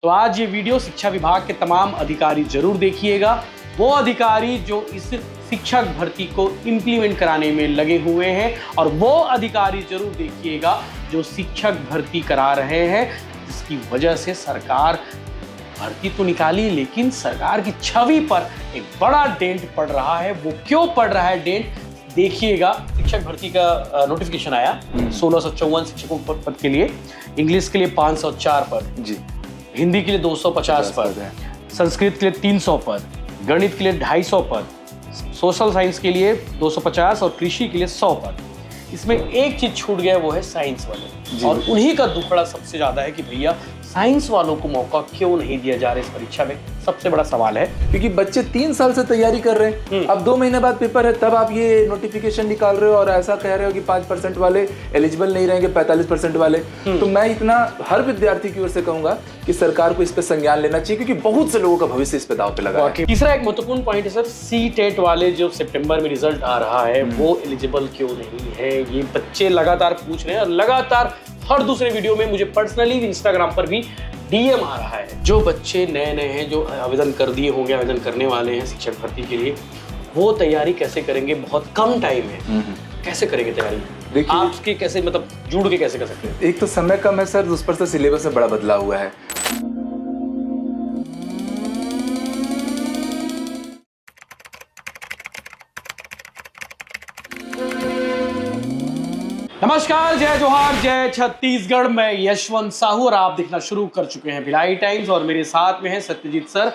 तो आज ये वीडियो शिक्षा विभाग के तमाम अधिकारी जरूर देखिएगा। वो अधिकारी जो इस शिक्षक भर्ती को इम्प्लीमेंट कराने में लगे हुए हैं, और वो अधिकारी जरूर देखिएगा जो शिक्षक भर्ती करा रहे हैं, जिसकी वजह से सरकार भर्ती तो निकाली लेकिन सरकार की छवि पर एक बड़ा डेंट पड़ रहा है। वो क्यों पड़ रहा है डेंट, देखिएगा। शिक्षक भर्ती का नोटिफिकेशन आया 1654 शिक्षकों पद के लिए, इंग्लिश के लिए 504 पद जी, हिंदी के लिए 250 पद, संस्कृत के लिए 300 पद, गणित के लिए 250 पद, सोशल साइंस के लिए 250 और कृषि के लिए 100 पद। इसमें एक चीज छूट गया, वो है साइंस वाले, और उन्हीं का दुखड़ा सबसे ज्यादा है कि भैया साइंस वालों को मौका क्यों नहीं दिया जा रहा है इस परीक्षा में, सबसे बड़ा सवाल है। क्योंकि बच्चे 3 साल से तैयारी कर रहे हैं, अब 2 महीने बाद पेपर है, तब आप ये नोटिफिकेशन निकाल रहे हो और ऐसा कह रहे हो कि 5% वाले एलिजिबल नहीं रहेंगे, 45% वाले। तो मैं इतना हर विद्यार्थी की ओर से कहूंगा कि सरकार को इस पे संज्ञान लेना चाहिए, क्योंकि बहुत से लोगों का भविष्य इस पे दांव पे लगा है। तीसरा एक महत्वपूर्ण पॉइंट है सर, सी-टेट वाले जो सितंबर में रिजल्ट आ रहा है वो एलिजिबल क्यों नहीं है, ये बच्चे लगातार पूछ रहे हैं, और लगातार हर दूसरे वीडियो में मुझे पर्सनली इंस्टाग्राम पर भी डीएम आ रहा है। जो बच्चे नए नए हैं, जो आवेदन कर दिए होंगे, आवेदन करने वाले हैं शिक्षक भर्ती के लिए, वो तैयारी कैसे करेंगे, बहुत कम टाइम है, कैसे करेंगे तैयारी, देखिए आपके कैसे मतलब जुड़ के कैसे कर सकते हैं? एक तो समय कम है सर, उस पर से सिलेबस में बड़ा बदलाव हुआ है। नमस्कार, जय जोहार, जय छत्तीसगढ़। मैं यशवंत साहू और आप देखना शुरू कर चुके हैं भिलाई टाइम्स, और मेरे साथ में है सत्यजीत सर।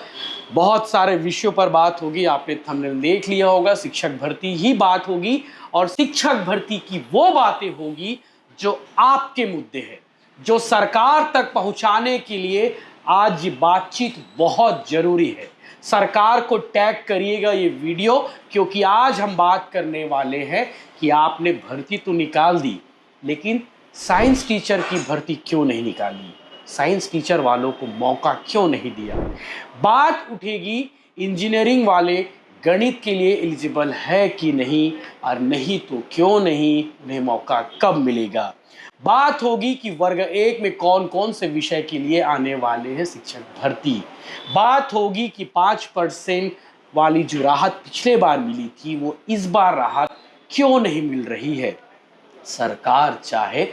बहुत सारे विषयों पर बात होगी, आपने थंबनेल देख लिया होगा, शिक्षक भर्ती ही बात होगी, और शिक्षक भर्ती की वो बातें होगी जो आपके मुद्दे हैं, जो सरकार तक पहुंचाने के लिए आज ये बातचीत बहुत जरूरी है। सरकार को टैग करिएगा ये वीडियो, क्योंकि आज हम बात करने वाले हैं कि आपने भर्ती तो निकाल दी, लेकिन साइंस टीचर की भर्ती क्यों नहीं निकाली, साइंस टीचर वालों को मौका क्यों नहीं दिया। बात उठेगी इंजीनियरिंग वाले गणित के लिए एलिजिबल है कि नहीं, और नहीं तो क्यों नहीं, उन्हें मौका कब मिलेगा। बात होगी कि वर्ग 1 में कौन कौन से विषय के लिए आने वाले हैं शिक्षक भर्ती। बात होगी कि 5% वाली जो राहत पिछले बार मिली थी, वो इस बार राहत क्यों नहीं मिल रही है। सरकार चाहे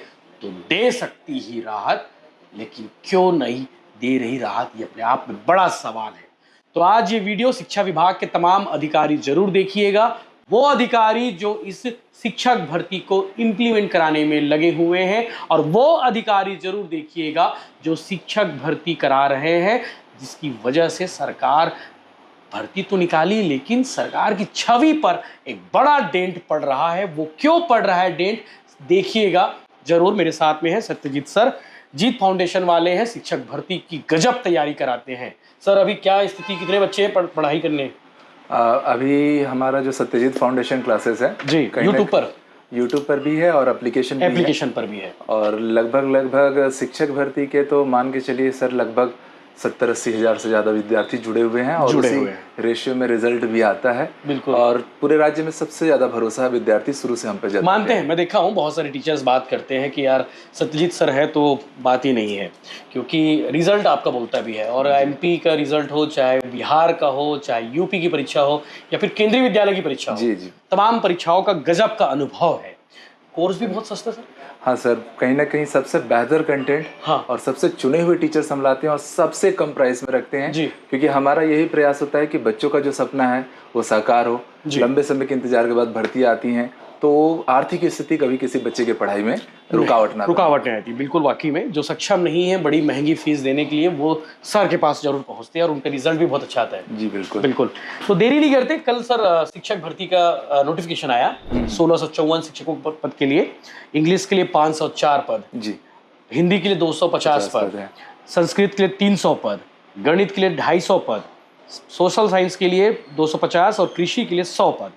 तो दे सकती ही राहत, लेकिन क्यों नहीं दे रही राहत, ये अपने आप में बड़ा सवाल है। तो आज ये वीडियो शिक्षा विभाग के तमाम अधिकारी जरूर देखिएगा। वो अधिकारी जो इस शिक्षक भर्ती को इम्प्लीमेंट कराने में लगे हुए हैं, और वो अधिकारी जरूर देखिएगा जो शिक्षक भर्ती करा रहे हैं, जिसकी वजह से सरकार भर्ती तो निकाली लेकिन सरकार की छवि पर एक बड़ा डेंट पड़ रहा है। वो क्यों पड़ रहा है डेंट, देखिएगा जरूर। मेरे साथ में है सत्यजीत सर, जीत फाउंडेशन वाले हैं, शिक्षक भर्ती की गजब तैयारी कराते हैं। सर अभी क्या स्थिति, कितने बच्चे हैं पढ़ाई करने? अभी हमारा जो सत्यजीत फाउंडेशन क्लासेस है जी, यूट्यूब पर भी है और एप्लीकेशन पर भी है, और लगभग शिक्षक भर्ती के तो मान के चलिए सर लगभग 70-80 हज़ार से ज्यादा विद्यार्थी जुड़े हुए हैं, और उसी रेशियो में रिजल्ट भी आता है। बिल्कुल। और पूरे राज्य में सबसे ज्यादा भरोसा विद्यार्थी शुरू से हम पे मानते हैं। मैं देखा हूँ बहुत सारे टीचर्स बात करते हैं कि यार सत्यजीत सर है तो बात ही नहीं है, क्योंकि रिजल्ट आपका बोलता भी है, और एमपी का रिजल्ट हो, चाहे बिहार का हो, चाहे यूपी की परीक्षा हो, या फिर केंद्रीय विद्यालय की परीक्षा हो, जी, तमाम परीक्षाओं का गजब का अनुभव है। कोर्स भी बहुत सस्ता सर। हाँ सर, कहीं ना कहीं सबसे बेहतर कंटेंट, हाँ, और सबसे चुने हुए टीचर्स हम लाते हैं और सबसे कम प्राइस में रखते हैं जी, क्योंकि हमारा यही प्रयास होता है कि बच्चों का जो सपना है वो साकार हो। लंबे समय के इंतजार के बाद भर्ती आती हैं, तो आर्थिक स्थिति कभी किसी बच्चे की पढ़ाई में रुकावट नहीं आती। बिल्कुल, वाकई में जो सक्षम नहीं है बड़ी महंगी फीस देने के लिए, वो सर के पास जरूर पहुंचते हैं, और उनका रिजल्ट भी बहुत अच्छा आता है। जी बिल्कुल। तो देरी नहीं करते, कल सर शिक्षक भर्ती का नोटिफिकेशन आया 1654 शिक्षकों पद के लिए, इंग्लिश के लिए 504 पद जी, हिंदी के लिए 250 पद, संस्कृत के लिए 300 पद, गणित के लिए 250 पद, सोशल साइंस के लिए 250 और कृषि के लिए 100 पद।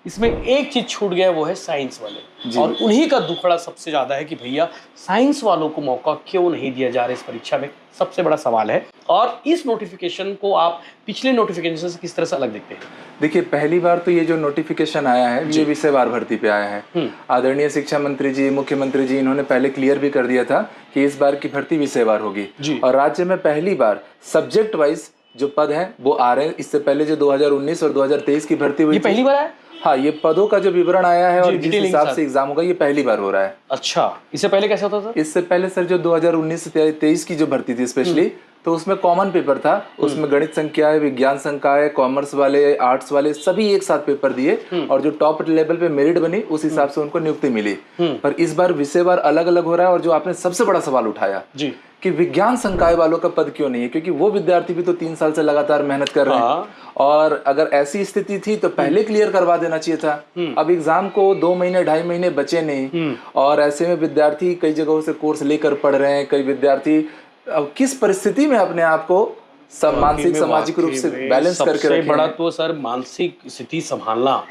इसमें एक चीज छूट गया, वो है साइंस वाले, और उन्हीं का दुखड़ा सबसे ज्यादा है कि भैया साइंस वालों को मौका क्यों नहीं दिया जा रहा है इस परीक्षा में, सबसे बड़ा सवाल है। और इस नोटिफिकेशन को आप पिछले नोटिफिकेशन से किस तरह से अलग देखते हैं? देखिए, पहली बार तो ये जो नोटिफिकेशन आया है ये विषयवार भर्ती पे आया है। आदरणीय शिक्षा मंत्री जी, मुख्यमंत्री जी, इन्होंने पहले क्लियर भी कर दिया था कि इस बार की भर्ती विषयवार होगी, और राज्य में पहली बार सब्जेक्ट वाइज जो पद हैं वो आ रहे हैं। इससे पहले जो 2019 और 2023 की भर्ती हुई, ये पहली बार है? हाँ, ये पदों का जो विवरण आया है और जिस हिसाब से एग्जाम होगा, ये पहली बार हो रहा है। अच्छा, इससे पहले कैसा होता था? इससे पहले सर जो 2019 से 23 की जो भर्ती थी स्पेशली, तो उसमें कॉमन पेपर था, उसमें गणित संख्या है, विज्ञान संख्या है, कॉमर्स वाले, आर्ट्स वाले सभी एक साथ पेपर दिए, और जो टॉप लेवल पे मेरिट बनी उस हिसाब से उनको नियुक्ति मिली। पर इस बार विषयवार अलग अलग हो रहा है। और जो आपने सबसे बड़ा सवाल उठाया जी कि विज्ञान संकाय वालों का पद क्यों नहीं है, क्योंकि वो विद्यार्थी भी तो 3 साल से लगातार मेहनत कर रहे हैं, और अगर ऐसी स्थिति थी तो पहले क्लियर करवा देना चाहिए था। अब एग्जाम को 2 महीने 2.5 महीने बचे नहीं, और ऐसे में विद्यार्थी कई जगहों से कोर्स लेकर पढ़ रहे हैं। कई विद्यार्थी अब किस परिस्थिति में अपने आप को मानसिक सामाजिक रूप से बैलेंस करके रखें। बड़ा तो सर मानसिक स्थिति संभालना,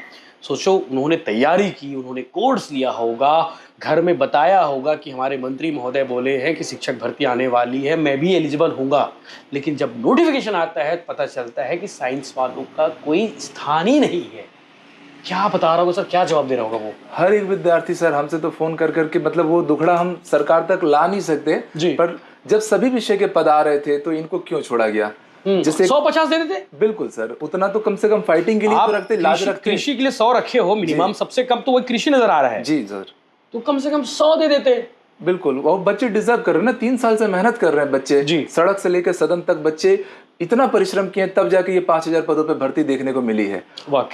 सोचो, उन्होंने तैयारी की, उन्होंने कोर्स लिया होगा, घर में बताया होगा कि हमारे मंत्री महोदय बोले हैं कि शिक्षक भर्ती आने वाली है, मैं भी एलिजिबल हूँगा, लेकिन जब नोटिफिकेशन आता है पता चलता है कि साइंस वालों का कोई स्थान ही नहीं है। क्या बता रहा होगा सर, क्या जवाब दे रहा होगा वो? हर एक विद्यार्थी सर हमसे तो फोन कर करके, मतलब वो दुखड़ा हम सरकार तक ला नहीं सकते जी, पर जब सभी विषय के पद आ रहे थे तो इनको क्यों छोड़ा गया? जैसे 150 दे देते? बिल्कुल सर, उतना तो कम से कम फाइटिंग के लिए तो रखते, लाज रखते। कृषि के लिए 100 रखे हो मिनिमम, सबसे कम तो वही कृषि नजर आ रहा है जी सर, तो कम से कम 100 दे देते। बिल्कुल, वो बच्चे डिजर्व कर रहे हैं ना, 3 साल से मेहनत कर रहे हैं बच्चे जी, सड़क से लेकर सदन तक बच्चे इतना परिश्रम किए, तब जाके ये 5000 पदों पे भर्ती देखने को मिली है।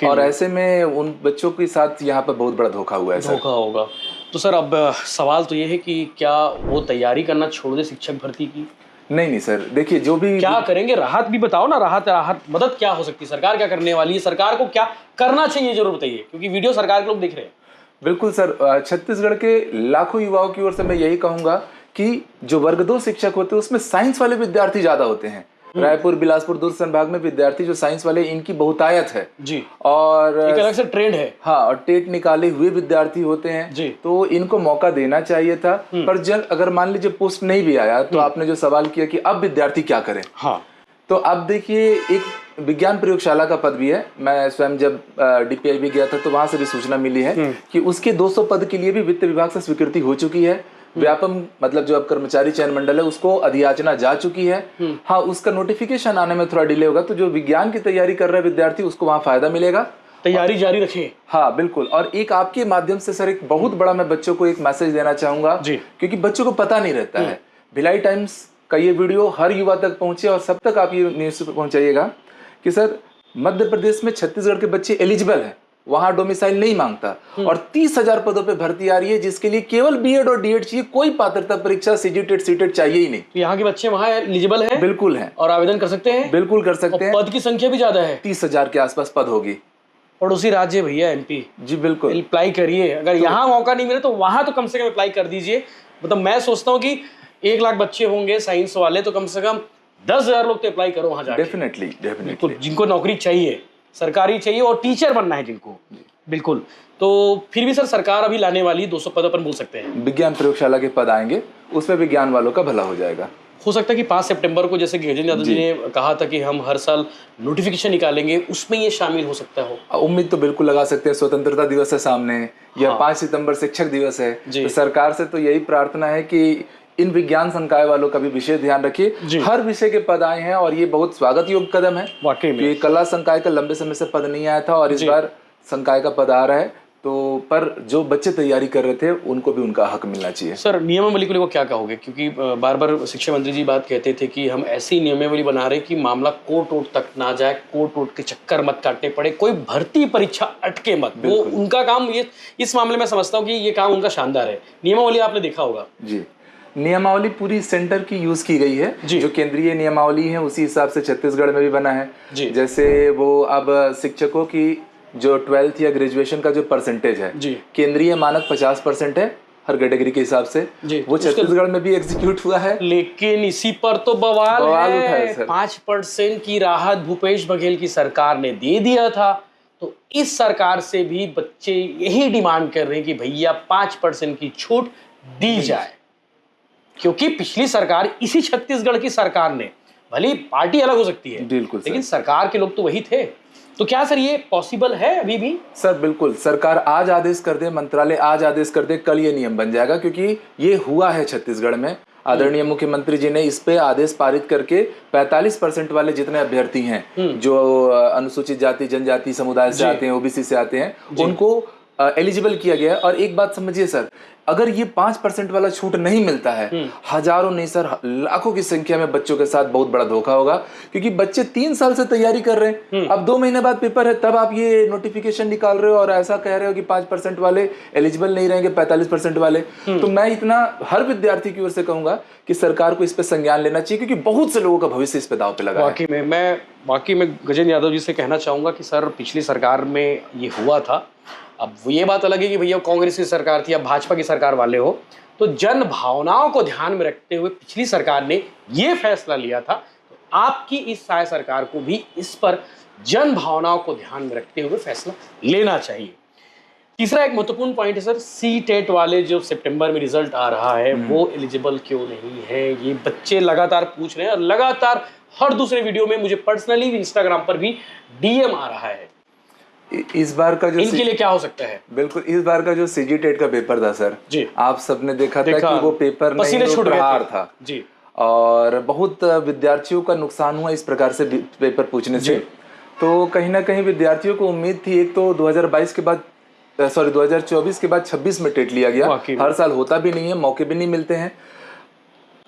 और ऐसे में उन बच्चों के साथ यहाँ पर बहुत बड़ा धोखा हुआ है। धोखा होगा तो सर अब सवाल तो ये है कि क्या वो तैयारी करना छोड़ दे शिक्षक भर्ती की? नहीं सर, देखिए जो भी क्या करेंगे, राहत भी बताओ ना, राहत मदद क्या हो सकती है, सरकार क्या करने वाली है, सरकार को क्या करना चाहिए जरूर बताइए, क्योंकि वीडियो सरकार के लोग देख रहे हैं। बिल्कुल सर, छत्तीसगढ़ के लाखों युवाओं की ओर से मैं यही कहूंगा कि जो वर्ग 2 शिक्षक होते हैं उसमें साइंस वाले विद्यार्थी ज्यादा होते हैं। रायपुर, बिलासपुर, दुर्ग संभाग में विद्यार्थी जो साइंस वाले, इनकी बहुतायत है जी, और एक अलग से ट्रेंड है। हाँ, और टेट निकाले हुए विद्यार्थी होते हैं जी, तो इनको मौका देना चाहिए था। पर जब अगर मान लीजिए पोस्ट नहीं भी आया, तो आपने जो सवाल किया कि अब विद्यार्थी क्या करें, हाँ, तो अब देखिए एक विज्ञान प्रयोगशाला का पद भी है। मैं स्वयं जब DPIB गया था तो वहां से भी सूचना मिली है कि उसके 200 पद के लिए भी वित्त विभाग से स्वीकृति हो चुकी है। व्यापम मतलब जो अब कर्मचारी चयन मंडल है उसको अधियाचना जा चुकी है। हाँ, उसका नोटिफिकेशन आने में थोड़ा डिले होगा, तो जो विज्ञान की तैयारी कर रहे विद्यार्थी उसको वहाँ फायदा मिलेगा। तैयारी जारी रखें। हाँ बिल्कुल, और एक आपके माध्यम से सर एक बहुत बड़ा मैं बच्चों को एक मैसेज देना चाहूंगा, क्योंकि बच्चों को पता नहीं रहता है। भिलाई टाइम्स का ये वीडियो हर युवा तक पहुंचे और सब तक आप ये न्यूज पहुंचाइएगा कि सर मध्य प्रदेश में छत्तीसगढ़ के बच्चे एलिजिबल हैं, वहां डोमिसाइल नहीं मांगता, और 30,000 पदों पे भर्ती आ रही है, जिसके लिए केवल B.Ed और D.Ed चाहिए, कोई पात्रता परीक्षा CGTET सीटेट चाहिए ही नहीं। तो यहाँ के बच्चे वहाँ एलिजिबल हैं? बिल्कुल हैं, और आवेदन कर सकते हैं? बिल्कुल कर सकते हैं। पद की संख्या भी ज्यादा है, 30,000 के आसपास पद होगी। पड़ोसी राज्य भैया MP जी, बिल्कुल अप्लाई करिए। अगर यहाँ मौका नहीं मिले तो वहां तो कम से कम अप्लाई कर दीजिए। मतलब मैं सोचता हूँ कि 1 लाख बच्चे होंगे साइंस वाले, तो कम से कम 10,000 लोग तो अप्लाई करो वहां जाके। डेफिनेटली जिनको नौकरी चाहिए, सरकारी चाहिए और टीचर बनना है जिनको, बिल्कुल। तो फिर भी सर सरकार अभी लाने वाली 200 पद अपन बोल सकते हैं, विज्ञान प्रयोगशाला के पद आएंगे, उसमें विज्ञान वालों का भला हो जाएगा। हो सकता है कि 5 सितंबर को, जैसे गजेंद्र यादव जी ने कहा था कि हम हर साल नोटिफिकेशन निकालेंगे, उसमें ये शामिल हो सकता हो। उम्मीद तो बिल्कुल लगा सकते हैं, स्वतंत्रता दिवस है सामने, या 5 सितंबर शिक्षक दिवस है, तो सरकार से तो यही प्रार्थना है कि इन विज्ञान संकाय वालों का भी विशेष ध्यान रखिए। हर विषय के पद आए हैं और ये बहुत स्वागत योग्य कदम है वाकई में। कला संकाय का लंबे समय से पद नहीं आया था और इस बार संकाय का पद आ रहा है, तो पर जो बच्चे तैयारी कर रहे थे उनको भी उनका हक मिलना चाहिए। सर नियमावली को क्या कहोगे, क्योंकि बार बार शिक्षा मंत्री जी बात कहते थे कि हम ऐसी नियमावली बना रहे कि मामला कोर्ट वोट तक ना जाए, कोर्ट वोट के चक्कर मत काटने पड़े, कोई भर्ती परीक्षा अटके मत। वो उनका काम, ये इस मामले में समझता हूँ कि ये काम उनका शानदार है। नियमावली आपने देखा होगा जी, नियमावली पूरी सेंटर की यूज की गई है, जो केंद्रीय नियमावली है उसी हिसाब से छत्तीसगढ़ में भी बना है। जैसे वो अब शिक्षकों की जो 12th या ग्रेजुएशन का जो परसेंटेज है, केंद्रीय मानक 50% है हर कैटेगरी के हिसाब से, वो छत्तीसगढ़ में भी एग्जीक्यूट हुआ है। लेकिन इसी पर तो बवाल है। 5% की राहत भूपेश बघेल की सरकार ने दे दिया था, तो इस सरकार से भी बच्चे यही डिमांड कर रहे हैं कि भैया 5% की छूट दी जाए, क्योंकि पिछली सरकार इसी छत्तीसगढ़ की सरकार ने, भले पार्टी अलग हो सकती है बिल्कुल लेकिन सरकार के लोग तो वही थे। तो क्या सर ये पॉसिबल है अभी भी? सर बिल्कुल, सरकार आज आदेश कर दे, मंत्रालय आज आदेश कर दे, कल ये नियम बन जाएगा, क्योंकि ये हुआ है छत्तीसगढ़ में। आदरणीय मुख्यमंत्री जी ने इस पे आदेश पारित करके 45% वाले जितने अभ्यर्थी हैं जो अनुसूचित जाति जनजाति समुदाय से आते हैं, ओबीसी से आते हैं, उनको एलिजिबल किया गया है। और एक बात समझिए सर, अगर ये 5% वाला छूट नहीं मिलता है, हजारों नहीं सर लाखों की संख्या में बच्चों के साथ बहुत बड़ा धोखा होगा, क्योंकि बच्चे 3 साल से तैयारी कर रहे हैं, अब 2 महीने बाद पेपर है, तब आप ये नोटिफिकेशन निकाल रहे हो और ऐसा कह रहे हो कि 5% वाले एलिजिबल नहीं रहेंगे, 45% वाले। तो मैं इतना हर विद्यार्थी की ओर से कहूंगा कि सरकार को इस पे संज्ञान लेना चाहिए, क्योंकि बहुत से लोगों का भविष्य इस पे दांव पे लगा है। वाकई में गजेंद्र यादव जी से कहना चाहूंगा कि सर पिछली सरकार में ये हुआ था। अब ये बात अलग है कि भैया कांग्रेस की सरकार थी, अब भाजपा की सरकार वाले हो, तो जन भावनाओं को ध्यान में रखते हुए पिछली सरकार ने ये फैसला लिया था। तो आपकी इस साय सरकार को भी इस पर जन भावनाओं को ध्यान में रखते हुए फैसला लेना चाहिए। तीसरा एक महत्वपूर्ण पॉइंट है सर, सी-टेट वाले जो सितंबर में रिजल्ट आ रहा है वो एलिजिबल क्यों नहीं है, ये बच्चे लगातार पूछ रहे हैं और लगातार हर दूसरे वीडियो में मुझे पर्सनली इंस्टाग्राम पर भी डीएम आ रहा है। इस बार का जो इनके लिए क्या हो सकता है? बिल्कुल, इस बार का जो सीजी-टेट का पेपर था सर जी, आप सबने देखा था कि वो पेपर पसीने छूट गए थे था जी, और बहुत विद्यार्थियों का नुकसान हुआ इस प्रकार से पेपर पूछने से। तो कहीं ना कहीं विद्यार्थियों को उम्मीद थी, एक तो 2022 के बाद 2024 के बाद 26 में टेट लिया गया, हर साल होता भी नहीं है, मौके भी नहीं मिलते हैं।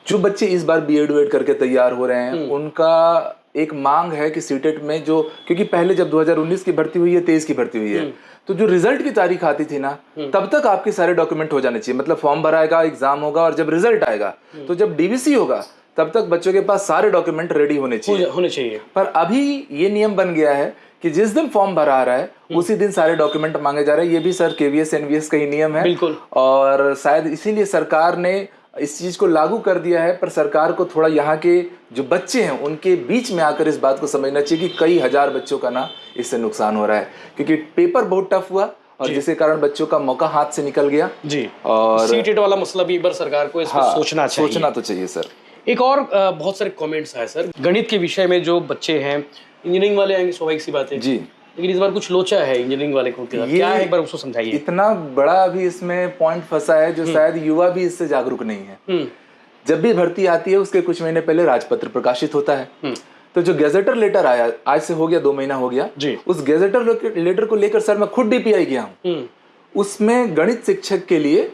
जो बच्चे इस बार बीएड करके तैयार हो रहे हैं उनका एक मांग है कि सीटेट में जो, क्योंकि पहले जब 2019 की भर्ती हुई है, 23 की भर्ती हुई है, तो जो रिजल्ट की तारीख आती थी ना, तब तक आपके सारे डॉक्यूमेंट हो जाने चाहिए, मतलब फॉर्म भराएगा, एग्जाम होगा और जब रिजल्ट आएगा तो जब डीवीसी होगा तब तक बच्चों के पास सारे डॉक्यूमेंट रेडी होने चाहिए। पर अभी ये नियम बन गया है कि जिस दिन फॉर्म भरा आ रहा है उसी दिन सारे डॉक्यूमेंट मांगे जा रहे हैं। ये भी सर केवीएस एनवीएस का ही नियम है और शायद इसीलिए सरकार ने इस चीज को लागू कर दिया है। पर सरकार को थोड़ा यहाँ के जो बच्चे हैं उनके बीच में आकर इस बात को समझना चाहिए कि कई हजार बच्चों का ना इससे नुकसान हो रहा है, क्योंकि पेपर बहुत टफ हुआ और जिसके कारण बच्चों का मौका हाथ से निकल गया जी। और सी-टेट वाला मसला भी एक बार सरकार को इसको सोचना तो चाहिए सर। एक और बहुत सारे कमेंट्स आए सर, गणित के विषय में जो बच्चे हैं, इंजीनियरिंग वाले आएंगे स्वाभाविक सी बात है जी, लेकिन इस बार कुछ लोचा है इंजीनियरिंग वाले को, क्या है एक बार उसको समझाइए। इतना बड़ा अभी इसमें पॉइंट फंसा है जो शायद युवा भी इससे जागरूक नहीं है। जब भी भर्ती आती है उसके कुछ महीने पहले राजपत्र प्रकाशित होता है, तो जो गेजेटर लेटर आया, आज से हो गया 2 महीना हो गया जी, उस गेजेटर लेटर को लेकर सर मैं खुद डीपीआई गया हूँ। उसमें गणित शिक्षक के लिए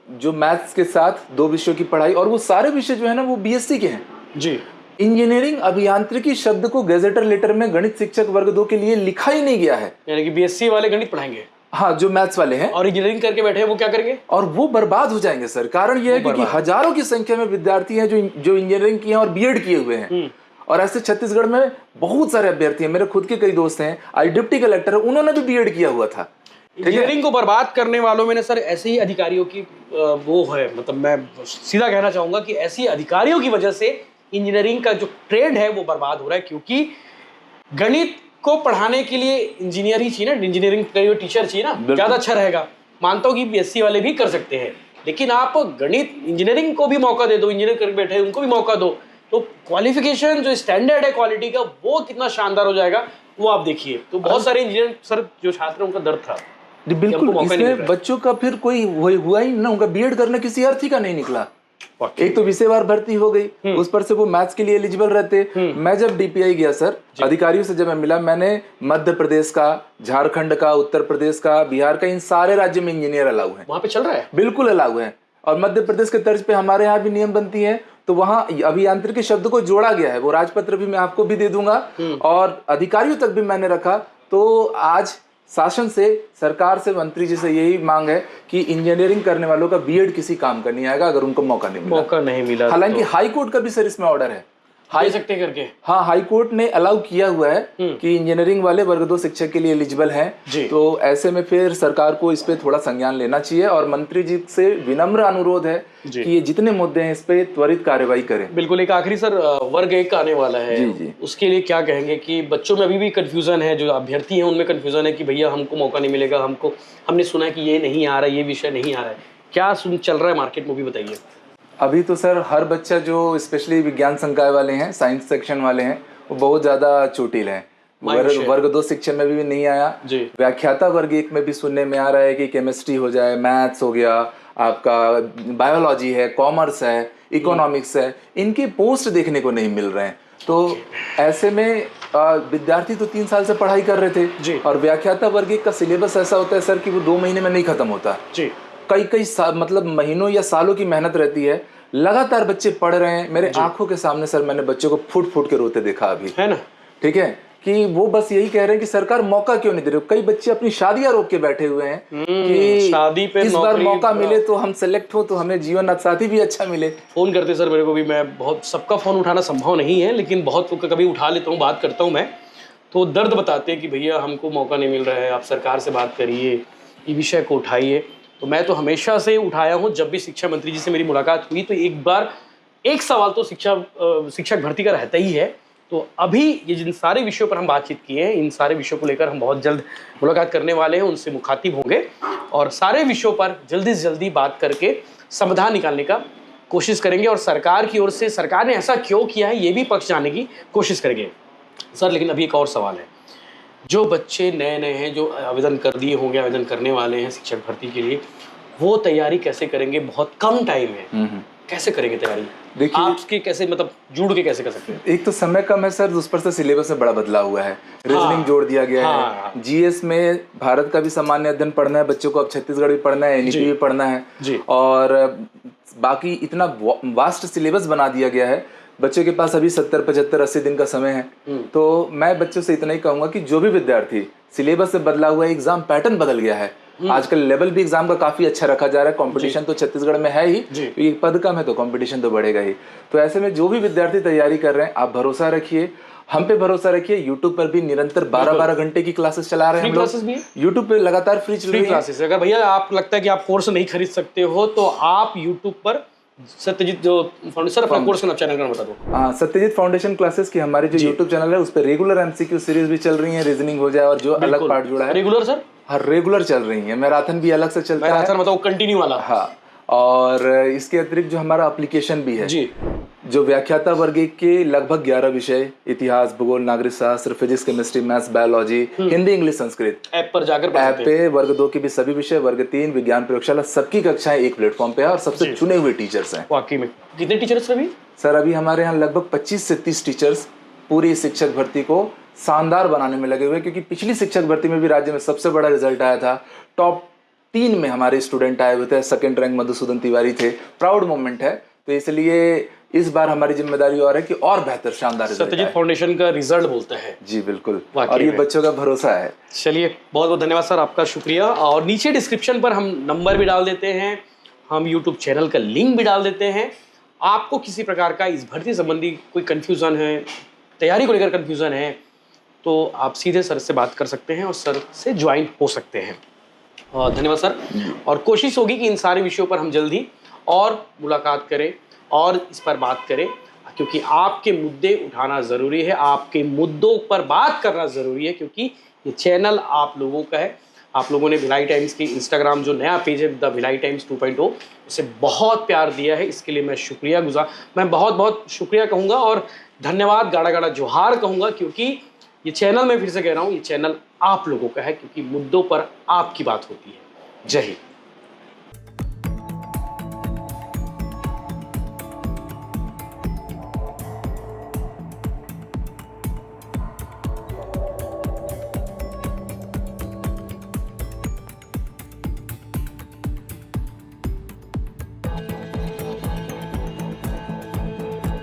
जो मैथ्स के साथ 2 विषयों की पढ़ाई, और वो सारे विषय जो है ना वो बीएससी के हैं जी। इंजीनियरिंग अभियांत्रिकी शब्द को गेजेटर लेटर में गणित शिक्षक वर्ग 2 के लिए लिखा ही नहीं गया है, यानी कि बीएससी वाले गणित पढ़ाएंगे, हाँ जो मैथ्स वाले हैं, और इंजीनियरिंग करके बैठे हैं वो क्या करेंगे, और वो बर्बाद हो जाएंगे सर। कारण ये है क्योंकि हजारों की संख्या में विद्यार्थी हैं जो इंजीनियरिंग किए हैं और बीएड किए हुए हैं, और ऐसे छत्तीसगढ़ में बहुत सारे अभ्यर्थी हैं। मेरे खुद के कई दोस्त हैं, आज डिप्टी कलेक्टर है, उन्होंने भी बीएड किया हुआ था। इंजीनियरिंग को बर्बाद करने वालों में सर ऐसे ही अधिकारियों की वो है, मतलब मैं सीधा कहना चाहूंगा कि ऐसी अधिकारियों की वजह से इंजीनियरिंग का जो ट्रेंड है वो बर्बाद हो रहा है, क्योंकि गणित को पढ़ाने के लिए इंजीनियर ही चाहिए ना, इंजीनियरिंग का टीचर चाहिए ना, ज्यादा अच्छा रहेगा। मानता हूँ कि बीएससी वाले भी कर सकते हैं, लेकिन आप गणित इंजीनियरिंग को भी मौका दे दो, इंजीनियर करके बैठे उनको भी मौका दो, तो क्वालिफिकेशन जो स्टैंडर्ड है क्वालिटी का वो कितना शानदार हो जाएगा वो आप देखिए। तो बहुत सारे इंजीनियर सर जो छात्र उनका दर्द था बिल्कुल, इसमें बच्चों का फिर कोई हुआ ही ना, उनका बीएड करने किसी अर्थ ही का नहीं निकला। एक तो विषयवार भर्ती हो गई, उस पर से वो मैथ्स के लिए एलिजिबल रहते। मैं जब डीपीआई गया सर, अधिकारियों से जब मैं मिला, मैंने मध्य प्रदेश का, झारखंड का, उत्तर प्रदेश का, बिहार का, इन सारे राज्यों में इंजीनियर अलाउ है, वहां पे चल रहा है, बिल्कुल अलाउ है। और मध्य प्रदेश के तर्ज पे हमारे यहाँ भी नियम बनती है, तो वहाँ अभियांत्रिकी शब्द को जोड़ा गया है, वो राजपत्र भी मैं आपको भी दे दूंगा और अधिकारियों तक भी मैंने रखा। तो आज शासन से, सरकार से, मंत्री जी से यही मांग है कि इंजीनियरिंग करने वालों का बीएड किसी काम का नहीं आएगा अगर उनको मौका नहीं मिला। हालांकि हाई कोर्ट का भी सर इसमें ऑर्डर है, दे सकते हैं करके। हाँ, हाई कोर्ट ने अलाउ किया हुआ है कि इंजीनियरिंग वाले वर्ग 2 शिक्षक के लिए एलिजिबल हैं। तो ऐसे में फिर सरकार को इस पे थोड़ा संज्ञान लेना चाहिए और मंत्री जी से विनम्र अनुरोध है कि ये जितने मुद्दे हैं इस पे त्वरित कार्यवाही करें। बिल्कुल। एक आखिरी सर, वर्ग 1 आने वाला है। जी। उसके लिए क्या कहेंगे कि बच्चों में अभी भी कंफ्यूजन है, जो अभ्यर्थी हैं उनमें कंफ्यूजन है कि भैया हमको मौका नहीं मिलेगा, हमने सुना है कि ये नहीं आ रहा है, ये विषय नहीं आ रहा है, क्या चल रहा है मार्केट में भी बताइए। अभी तो सर हर बच्चा जो स्पेशली विज्ञान संकाय वाले हैं, साइंस सेक्शन वाले हैं, वो बहुत ज्यादा चोटिल हैं। वर्ग 2 शिक्षण में भी नहीं आया। व्याख्याता वर्ग 1 में भी सुनने में आ रहा है कि केमिस्ट्री हो जाए, मैथ्स हो गया, आपका बायोलॉजी है, कॉमर्स है, इकोनॉमिक्स है, इनके पोस्ट देखने को नहीं मिल रहे हैं। तो ऐसे में विद्यार्थी तो 3 साल से पढ़ाई कर रहे थे और व्याख्याता वर्ग 1 का सिलेबस ऐसा होता है सर कि वो 2 महीने में नहीं खत्म होता। कई मतलब महीनों या सालों की मेहनत रहती है, लगातार बच्चे पढ़ रहे हैं। मेरे आंखों के सामने सर मैंने बच्चों को फुट के रोते देखा अभी, है ना। ठीक है कि वो बस यही कह रहे हैं कि सरकार मौका क्यों नहीं दे रही। कई बच्चे अपनी शादियां रोक के बैठे हुए हैं कि शादी पे इस बार मौका मिले तो हम सेलेक्ट हो, तो हमें जीवन साथी भी अच्छा मिले। फोन करते सर मेरे को भी, मैं बहुत सबका फोन उठाना संभव नहीं है, लेकिन बहुत कभी उठा लेता हूँ, बात करता हूँ मैं, तो दर्द बताते हैं कि भैया हमको मौका नहीं मिल रहा है, आप सरकार से बात करिए, ये विषय को उठाइए। तो मैं तो हमेशा से उठाया हूँ। जब भी शिक्षा मंत्री जी से मेरी मुलाकात हुई तो एक सवाल तो शिक्षक भर्ती का रहता ही है। तो अभी ये जिन सारे विषयों पर हम बातचीत किए हैं, इन सारे विषयों को लेकर हम बहुत जल्द मुलाकात करने वाले हैं, उनसे मुखातिब होंगे और सारे विषयों पर जल्दी से जल्दी बात करके समाधान निकालने का कोशिश करेंगे और सरकार की ओर से सरकार ने ऐसा क्यों किया है ये भी पक्ष जानने की कोशिश करेंगे सर। लेकिन अभी एक और सवाल है, जो बच्चे नए हैं, जो आवेदन कर दिए होंगे, आवेदन करने वाले हैं शिक्षक भर्ती के लिए, वो तैयारी कैसे करेंगे? बहुत कम टाइम है, कैसे करेंगे तैयारी? देखिए आपके कैसे मतलब जुड़ के कैसे कर सकते हैं? एक तो समय कम है सर, उस पर से सिलेबस में बड़ा बदलाव हुआ है, रीजनिंग जोड़ दिया गया है। जीएस में भारत का भी सामान्य अध्ययन पढ़ना है बच्चों को, अब छत्तीसगढ़ भी पढ़ना है, एनईपी भी पढ़ना है और बाकी इतना वास्ट सिलेबस बना दिया गया है। बच्चों के पास अभी 70, 75, 80 दिन का समय है। तो मैं बच्चों से इतना ही कहूंगा कि जो भी विद्यार्थी, सिलेबस से बदला हुआ है, एग्जाम पैटर्न बदल गया है, आजकल लेवल भी एग्जाम का काफी अच्छा रखा जा रहा है। कंपटीशन तो छत्तीसगढ़ में है ही, क्योंकि पद कम है तो कंपटीशन तो बढ़ेगा ही। तो ऐसे में जो भी विद्यार्थी तैयारी कर रहे हैं, आप भरोसा रखिए, हम पे भरोसा रखिए। यूट्यूब पर भी निरंतर 12-12 घंटे की क्लासेस चला रहे हैं हम लोग। यूट्यूब पे लगातार फ्री क्लासेस। अगर भैया आप लगता है कि आप कोर्स नहीं खरीद सकते हो तो आप यूट्यूब पर सत्यजीत जो फाउंडेशन, अपना कोर्स का चैनल का नाम बता दो। हाँ, सत्यजीत फाउंडेशन क्लासेस की हमारी जो यूट्यूब चैनल है उस पर रेगुलर एमसीक्यू सीरीज भी चल रही है, रीजनिंग हो जाए और जो अलग पार्ट जुड़ा है। Regular sir? हाँ, रेगुलर चल रही है। मैराथन भी अलग से चलता है। मैराथन मतलब कंटिन्यू वाला? हाँ, और इसके अतिरिक्त जो हमारा एप्लीकेशन भी है जी, जो व्याख्याता वर्ग 1 के लगभग 11 विषय, इतिहास, भूगोल, नागरिक शास्त्र, physics, chemistry, maths, biology, Hindi, English, Sanskrit, app पर जाकर ऐप पे वर्ग 2 के भी सभी विषय, वर्ग 3 विज्ञान प्रयोगशाला, सबकी कक्षाएं एक प्लेटफॉर्म पे है और सबसे चुने हुए टीचर्स हैं। वाकई में कितने टीचर्स अभी? सर अभी हमारे यहाँ लगभग 25 से 30 टीचर्स पूरी शिक्षक भर्ती को शानदार बनाने में लगे हुए, क्योंकि पिछली शिक्षक भर्ती में भी राज्य में सबसे बड़ा रिजल्ट आया था। टॉप 3 में हमारे स्टूडेंट आए हुए थे, सेकंड रैंक मधुसूदन तिवारी थे। प्राउड मोमेंट है। तो इसलिए इस बार हमारी जिम्मेदारी और है कि और बेहतर शानदार रिजल्ट। सत्यजीत फाउंडेशन का रिजल्ट बोलता है जी, बिल्कुल, और ये बच्चों का भरोसा है। चलिए, बहुत बहुत धन्यवाद सर, आपका शुक्रिया। और नीचे डिस्क्रिप्शन पर हम नंबर भी डाल देते हैं, हम यूट्यूब चैनल का लिंक भी डाल देते हैं। आपको किसी प्रकार का इस भर्ती संबंधी कोई कन्फ्यूज़न है, तैयारी को लेकर कन्फ्यूज़न है, तो आप सीधे सर से बात कर सकते हैं और सर से ज्वाइन हो सकते हैं। धन्यवाद सर। और कोशिश होगी कि इन सारे विषयों पर हम जल्द ही और मुलाकात करें और इस पर बात करें, क्योंकि आपके मुद्दे उठाना ज़रूरी है, आपके मुद्दों पर बात करना ज़रूरी है, क्योंकि ये चैनल आप लोगों का है। आप लोगों ने भिलाई टाइम्स की इंस्टाग्राम जो नया पेज है द भिलाई टाइम्स 2.0 उसे बहुत प्यार दिया है, इसके लिए मैं शुक्रिया गुजार, मैं बहुत बहुत शुक्रिया कहूँगा और धन्यवाद, गाड़ा गाड़ा जोहार कहूँगा, क्योंकि ये चैनल, मैं फिर से कह रहा हूँ, ये चैनल आप लोगों का है, क्योंकि मुद्दों पर आपकी बात होती है। जय हिंद।